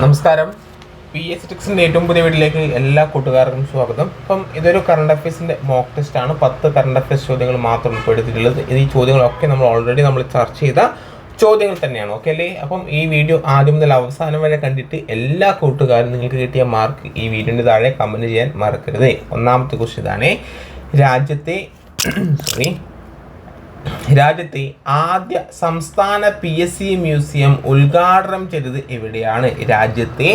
നമസ്കാരം. PS ടിക്സിൻ്റെ ഏറ്റവും പുതിയ വീഡിയോയിലേക്ക് എല്ലാ കൂട്ടുകാർക്കും സ്വാഗതം. അപ്പം ഇതൊരു കറണ്ട് അഫയേഴ്സിൻ്റെ മോക്ക് ടെസ്റ്റാണ്. 10 കറണ്ട് അഫയേഴ്സ് ചോദ്യങ്ങൾ മാത്രം ഉൾപ്പെടുത്തിയിട്ടുള്ളത്. ഈ ചോദ്യങ്ങളൊക്കെ നമ്മൾ ചർച്ച ചെയ്ത ചോദ്യങ്ങൾ തന്നെയാണ്. ഓക്കെ അല്ലേ? അപ്പം ഈ വീഡിയോ ആദ്യം മുതൽ അവസാനം വരെ കണ്ടിട്ട് എല്ലാ കൂട്ടുകാരും നിങ്ങൾക്ക് കിട്ടിയ മാർക്ക് ഈ വീഡിയോൻ്റെ താഴെ കമൻറ്റ് ചെയ്യാൻ മറക്കരുത്. ഒന്നാമത്തെ ക്വസ്റ്റ്യൻ ഇതാണ്. രാജ്യത്തെ ആദ്യ സംസ്ഥാന PSC മ്യൂസിയം ഉദ്ഘാടനം ചെയ്തത് എവിടെയാണ്? രാജ്യത്തെ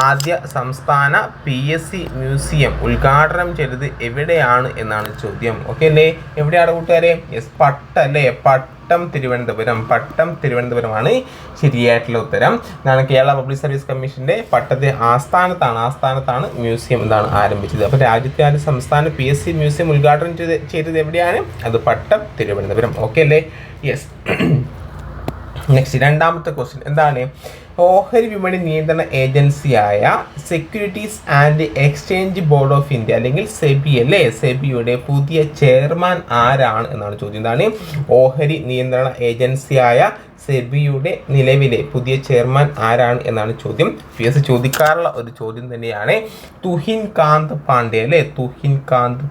ആദ്യ സംസ്ഥാന PSC മ്യൂസിയം ഉദ്ഘാടനം ചെയ്തത് എവിടെയാണ് എന്നാണ് ചോദ്യം. ഓക്കെ അല്ലേ? എവിടെയാണ് കൂട്ടുകാരെ? യെസ്, പട്ടം തിരുവനന്തപുരമാണ് ശരിയായിട്ടുള്ള ഉത്തരം. ഇതാണ് കേരള പബ്ലിക് സർവീസ് കമ്മീഷന്റെ പട്ടത്തെ ആസ്ഥാനത്താണ് മ്യൂസിയം ആരംഭിച്ചത്. അപ്പോൾ രാജ്യത്തെ ആദ്യ സംസ്ഥാന PSC മ്യൂസിയം ഉദ്ഘാടനം ചെയ്തത് എവിടെയാണ്? അത് പട്ടം തിരുവനന്തപുരം. ഓക്കെ അല്ലേ? യെസ്. നെക്സ്റ്റ് രണ്ടാമത്തെ ക്വസ്റ്റ്യൻ എന്താണ്? ഓഹരി വിപണി നിയന്ത്രണ ഏജൻസിയായ securities and exchange board of India അല്ലെങ്കിൽ സെബി അല്ലേ, സെബിയുടെ പുതിയ ചെയർമാൻ ആരാണ് എന്നാണ് ചോദ്യം. എന്താണ്? ഓഹരി നിയന്ത്രണ ഏജൻസിയായ സെബിയുടെ നിലവിലെ പുതിയ ചെയർമാൻ ആരാണ് എന്നാണ് ചോദ്യം. PS ചോദിക്കാറുള്ള ഒരു ചോദ്യം തന്നെയാണ്. തുഹിൻ കാന്ത് പാണ്ഡെ അല്ലേ, തുഹിൻ കാന്ത്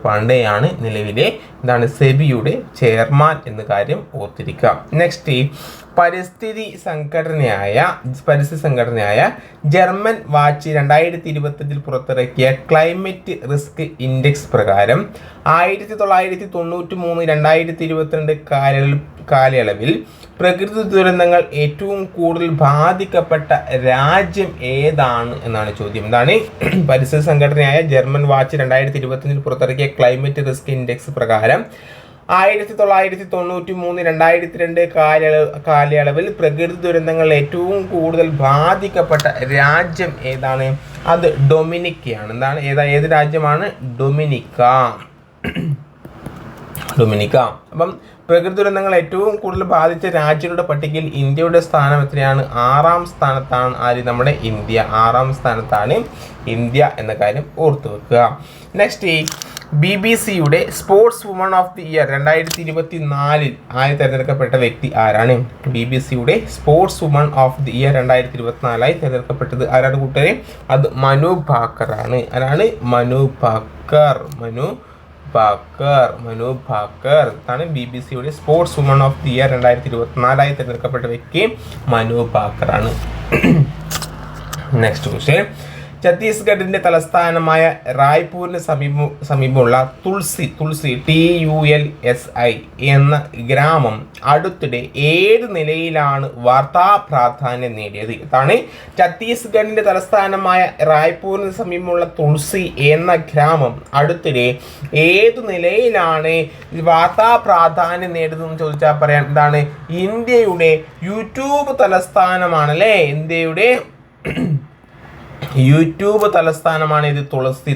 പാണ്ഡെയാണ് നിലവിലെ സെബിയുടെ ചെയർമാൻ എന്ന കാര്യം ഓർത്തിരിക്കുക. നെക്സ്റ്റ്, പരിസ്ഥിതി സംഘടനയായ ജർമ്മൻ വാച്ച് 2025 പുറത്തിറക്കിയ ക്ലൈമറ്റ് റിസ്ക് ഇൻഡെക്സ് പ്രകാരം 1993-2022 കാലയളവിൽ പ്രകൃതി ദുരന്തങ്ങൾ ഏറ്റവും കൂടുതൽ ബാധിക്കപ്പെട്ട രാജ്യം ഏതാണ് എന്നാണ് ചോദ്യം. എന്താണ്? പരിസ്ഥിതി സംഘടനയായ ജർമ്മൻ വാച്ച് 2025 പുറത്തിറക്കിയ ക്ലൈമറ്റ് റിസ്ക് ഇൻഡെക്സ് പ്രകാരം 1993-2022 കാലയളവിൽ പ്രകൃതി ദുരന്തങ്ങൾ ഏറ്റവും കൂടുതൽ ബാധിക്കപ്പെട്ട രാജ്യം ഏതാണ്? അത് ഡൊമിനിക്കയാണ്. ഏത് രാജ്യമാണ്? ഡൊമിനിക്ക. അപ്പം പ്രകൃതി ദുരന്തങ്ങൾ ഏറ്റവും കൂടുതൽ ബാധിച്ച രാജ്യങ്ങളുടെ പട്ടികയിൽ ഇന്ത്യയുടെ സ്ഥാനം എത്രയാണ്? 6ാം സ്ഥാനത്താണ്. നമ്മുടെ ഇന്ത്യ 6ാം സ്ഥാനത്താണ് ഇന്ത്യ എന്ന കാര്യം ഓർത്തു വെക്കുക. നെക്സ്റ്റ്, BBC-യുടെ sports woman of the year 2024 ആയി തിരഞ്ഞെടുക്കപ്പെട്ട വ്യക്തി ആരാണ്? BBC-യുടെ sports woman of the year 2024 തിരഞ്ഞെടുക്കപ്പെട്ടത് ആരാണ് കൂട്ടുകാരെ? അത് മനു ഭാക്കർ ആണ്. മനു ഭാക്കർ ആണ് BBC-യുടെ sports woman of the year 2024 തിരഞ്ഞെടുക്കപ്പെട്ട വ്യക്തി മനു ഭാക്കർ ആണ്. Next question. ഛത്തീസ്ഗഡിന്റെ തലസ്ഥാനമായ റായ്പൂരിന് സമീപമുള്ള തുൾസി TULSI എന്ന ഗ്രാമം അടുത്തിടെ ഏത് നിലയിലാണ് വാർത്താ പ്രാധാന്യം നേടിയത്? ഇതാണ് ഛത്തീസ്ഗഡിന്റെ തലസ്ഥാനമായ റായ്പൂരിന് സമീപമുള്ള തുൾസി എന്ന ഗ്രാമം അടുത്തിടെ ഏതു നിലയിലാണ് വാർത്താ പ്രാധാന്യം നേടുന്നതെന്ന് ചോദിച്ചാൽ പറയാം. എന്താണ്? ഇന്ത്യയുടെ യൂട്യൂബ് തലസ്ഥാനമാണല്ലേ. ഇന്ത്യയുടെ യൂട്യൂബ് തലസ്ഥാനമാണ് ഇത്. തുളസി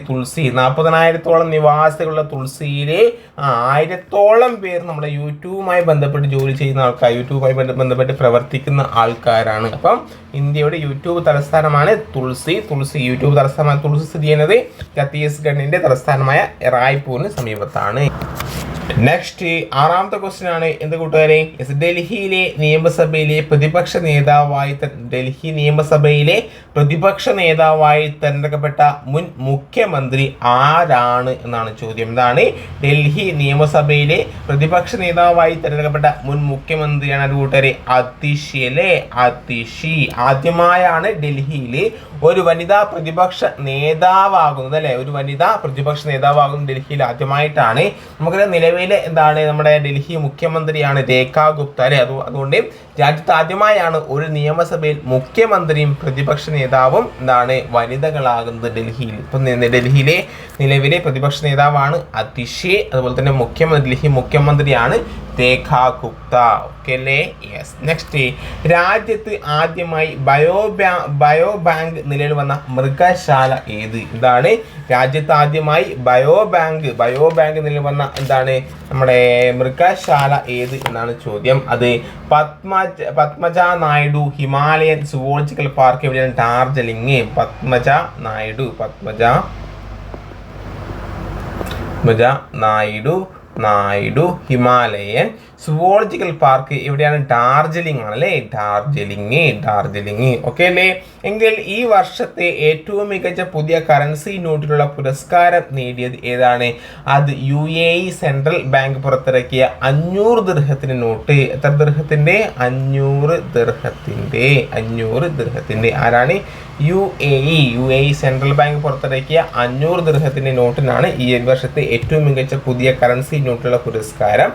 40,000-ഓളം നിവാസികളുള്ള തുളസിയിലെ 1000-ഓളം പേർ നമ്മുടെ യൂട്യൂബുമായി ബന്ധപ്പെട്ട് ജോലി ചെയ്യുന്ന ആൾക്കാർ, യൂട്യൂബുമായി ബന്ധപ്പെട്ട് പ്രവർത്തിക്കുന്ന ആൾക്കാരാണ്. അപ്പം ഇന്ത്യയുടെ യൂട്യൂബ് തലസ്ഥാനമാണ് തുളസി. യൂട്യൂബ് തലസ്ഥാനമായ തുളസി സ്ഥിതി ചെയ്യുന്നത് ഛത്തീസ്ഗഡിന്റെ തലസ്ഥാനമായ റായ്പൂരിന് സമീപത്താണ്. നെക്സ്റ്റ്, 6ാമത്തെ ക്വസ്റ്റ്യൻ ആണ്. എന്ത് കൂട്ടുകാരെ? ഡൽഹിയിലെ നിയമസഭയിലെ പ്രതിപക്ഷ നേതാവായി തെരഞ്ഞെടുക്കപ്പെട്ട മുൻ മുഖ്യമന്ത്രി ആരാണ് എന്നാണ് ചോദ്യം. എന്താണ്? ഡൽഹി നിയമസഭയിലെ പ്രതിപക്ഷ നേതാവായി തെരഞ്ഞെടുക്കപ്പെട്ട മുൻ മുഖ്യമന്ത്രിയാണ് അത് കൂട്ടുകാരെ അതിഷി. ആദ്യമായാണ് ഡൽഹിയിൽ ഒരു വനിതാ പ്രതിപക്ഷ നേതാവാകുന്നത് അല്ലെ. ഡൽഹിയിൽ ആദ്യമായിട്ടാണ്. നമുക്കറിയാം നിലവിലെ നമ്മുടെ ഡൽഹി മുഖ്യമന്ത്രിയാണ് രേഖാ ഗുപ്ത അല്ലെ. അതുകൊണ്ട് രാജ്യത്ത് ആദ്യമായാണ് ഒരു നിയമസഭയിൽ മുഖ്യമന്ത്രിയും പ്രതിപക്ഷ നേതാവും വനിതകളാകുന്നത് ഡൽഹിയിൽ. ഇപ്പം ഡൽഹിയിലെ നിലവിലെ പ്രതിപക്ഷ നേതാവാണ് അതിഷി. അതുപോലെ തന്നെ ഡൽഹി മുഖ്യമന്ത്രിയാണ് രേഖാ ഗുപ്ത. ഓക്കെ അല്ലേ? യെസ്. നെക്സ്റ്റ്, രാജ്യത്ത് ആദ്യമായി ബയോ ബാങ്ക് നിലവിൽ വന്ന മൃഗശാല ഏത്? ഇതാണ് രാജ്യത്ത് ആദ്യമായി ബയോ ബാങ്ക് നിലവിൽ വന്ന നമ്മുടെ മൃഗശാല ഏത് എന്നാണ് ചോദ്യം. അത് പത്മജ നായിഡു ഹിമാലയൻ സുവോളജിക്കൽ പാർക്ക് എവിടെയാണ്? ഡാർജിലിംഗ്. പത്മജ നായിഡു നായിഡു. ഹിമാലയൻ സുവോളജിക്കൽ പാർക്ക് എവിടെയാണ്? ഡാർജിലിംഗ് ആണല്ലേ, ഡാർജിലിംഗ്. ഓക്കെ അല്ലേ? എങ്കിൽ ഈ വർഷത്തെ ഏറ്റവും മികച്ച പുതിയ കറൻസി നോട്ടിലുള്ള പുരസ്കാരം നേടിയത് ഏതാണ്? അത് UAE സെൻട്രൽ ബാങ്ക് പുറത്തിറക്കിയ 500 ദിർഹത്തിന്റെ നോട്ട്. എത്ര ദിർഹത്തിന്റെ? 500 ദിർഹത്തിന്റെ. ആരാണ്? UAE സെൻട്രൽ ബാങ്ക് പുറത്തിറക്കിയ 500 ദിർഹത്തിന്റെ നോട്ടിനാണ് ഈ വർഷത്തെ ഏറ്റവും മികച്ച പുതിയ കറൻസി നോട്ടുള്ള പുരസ്കാരം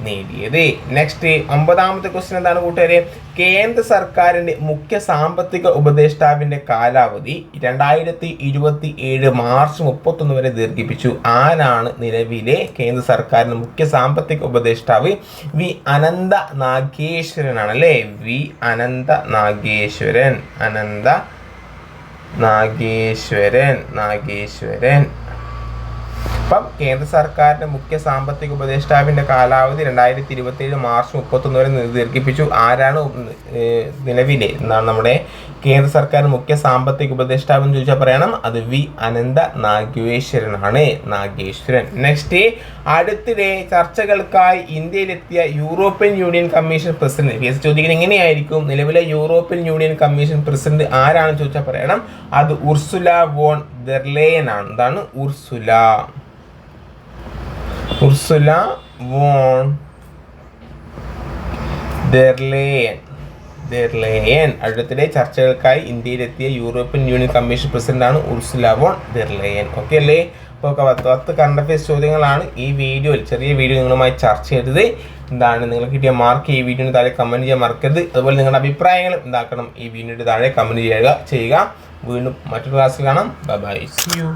നേടിയത്. നെക്സ്റ്റ് 9ാമത്തെ ക്വസ്റ്റ്യൻ എന്താണ് കൂട്ടുകാരെ? കേന്ദ്ര സർക്കാരിന്റെ മുഖ്യ സാമ്പത്തിക ഉപദേഷ്ടാവിന്റെ കാലാവധി 2027 മാർച്ച് 31 വരെ ദീർഘിപ്പിച്ചു. ആരാണ് നിലവിലെ കേന്ദ്ര സർക്കാരിന്റെ മുഖ്യ സാമ്പത്തിക ഉപദേഷ്ടാവ്? വി അനന്ത നാഗേശ്വരൻ ആണല്ലേ, വി അനന്ത നാഗേശ്വരൻ. അപ്പം കേന്ദ്ര സർക്കാരിന്റെ മുഖ്യ സാമ്പത്തിക ഉപദേഷ്ടാവിന്റെ കാലാവധി 2027 മാർച്ച് 31 വരെ ദീർഘിപ്പിച്ചു. ആരാണ് നിലവിലെ നമ്മുടെ കേന്ദ്ര സർക്കാർ മുഖ്യ സാമ്പത്തിക ഉപദേഷ്ടാവ് എന്ന് ചോദിച്ചാൽ പറയണം അത് വി അനന്ത നാഗേശ്വരനാണ്. നെക്സ്റ്റ്, അടുത്തിടെ ചർച്ചകൾക്കായി ഇന്ത്യയിലെത്തിയ യൂറോപ്യൻ യൂണിയൻ കമ്മീഷൻ പ്രസിഡന്റ്. ചോദിക്കുന്നത് എങ്ങനെയായിരിക്കും? നിലവിലെ യൂറോപ്യൻ യൂണിയൻ കമ്മീഷൻ പ്രസിഡന്റ് ആരാണെന്ന് ചോദിച്ചാൽ പറയണം അത് ഉർസുല വോൺ ദെർ ലെയൻ ആണ്. എന്താണ്? Ursula von der Leyen. അടുത്തിടെ ചർച്ചകൾക്കായി ഇന്ത്യയിലെത്തിയ യൂറോപ്യൻ യൂണിയൻ കമ്മീഷൻ പ്രസിഡന്റ് ആണ് Ursula von der Leyen. Okay അല്ലേ? അപ്പോൾ 10 കറണ്ട് അഫയേഴ്സ് ചോദ്യങ്ങളാണ് ഈ വീഡിയോയിൽ, ചെറിയ വീഡിയോ നിങ്ങളുമായി ചർച്ച ചെയ്തത്. എന്താണ് നിങ്ങൾക്ക് കിട്ടിയ മാർക്ക് ഈ വീഡിയോന് താഴെ കമൻറ്റ് ചെയ്യാൻ മറക്കരുത്. അതുപോലെ നിങ്ങളുടെ അഭിപ്രായങ്ങൾ എന്താക്കണം ഈ വീഡിയോയുടെ താഴെ കമൻറ്റ് ചെയ്യുക. വീണ്ടും മറ്റൊരു ക്ലാസ്സിൽ കാണാം. ബൈ. See you.